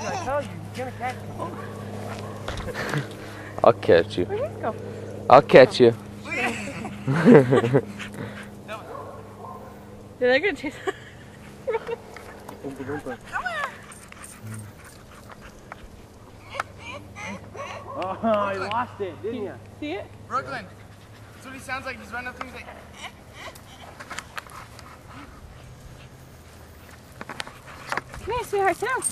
I tell you, you're gonna catch me. I'll catch you. Where'd he go? I'll catch you. Yeah, they're gonna chase. Oh, you lost it, didn't you? See it? Brooklyn. That's what he sounds like. He's running up to me. He's like. Come here, sweetheart, sit down.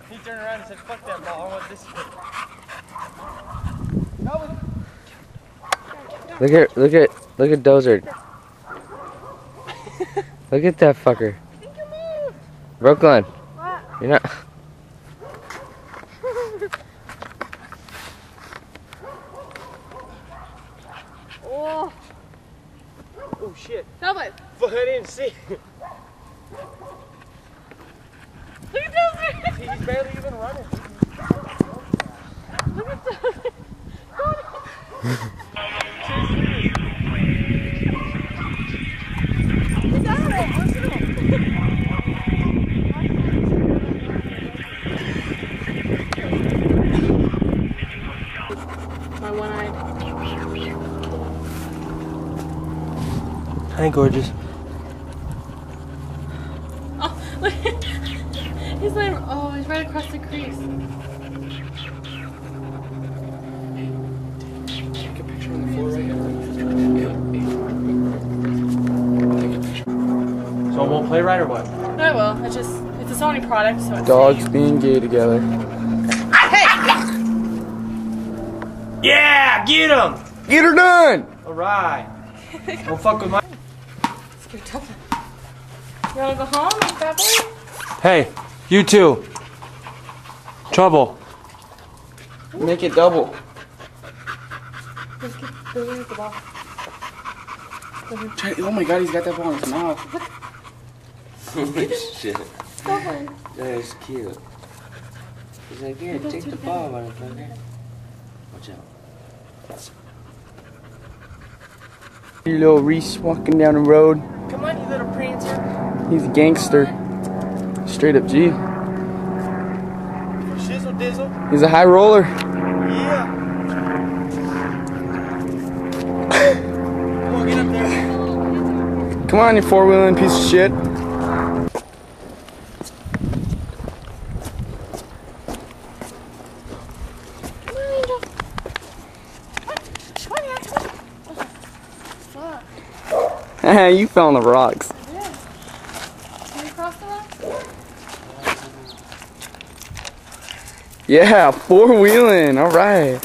He turned around and said, fuck that ball, I want this one. Look at Dozard. Look at that fucker. Brooklyn. What? You're not. Oh. Oh shit. Dublin. Fuck, I didn't see. Look at Dozard. He's barely even running. Look at Dozard. He's out of it. My one-eyed. Hi, gorgeous. Oh, look. He's like, oh, he's right across the crease. Take a picture on the floor right now. So it won't play right or what? No, I will. It's a Sony product, so it's Dogs safe. being gay together. Yeah, get him! Get her done! Alright. Don't fuck with my... Let's go, Dublin. You wanna go home, like that boy? Hey, you two. Trouble. Make it double. Let's get the ball. Oh my god, he's got that ball in his mouth. Shit. Dublin. That is cute. He's like, yeah, take the ball, motherfucker. Watch out. Your little Reese walking down the road. Come on, you little prancer. He's a gangster. Straight up G. Shizzle dizzle. He's a high roller. Yeah. Come on, get up there. Come on, you four-wheeling piece of shit. You fell on the rocks. Yeah. Can you cross the rock? Yeah, four-wheeling. All right.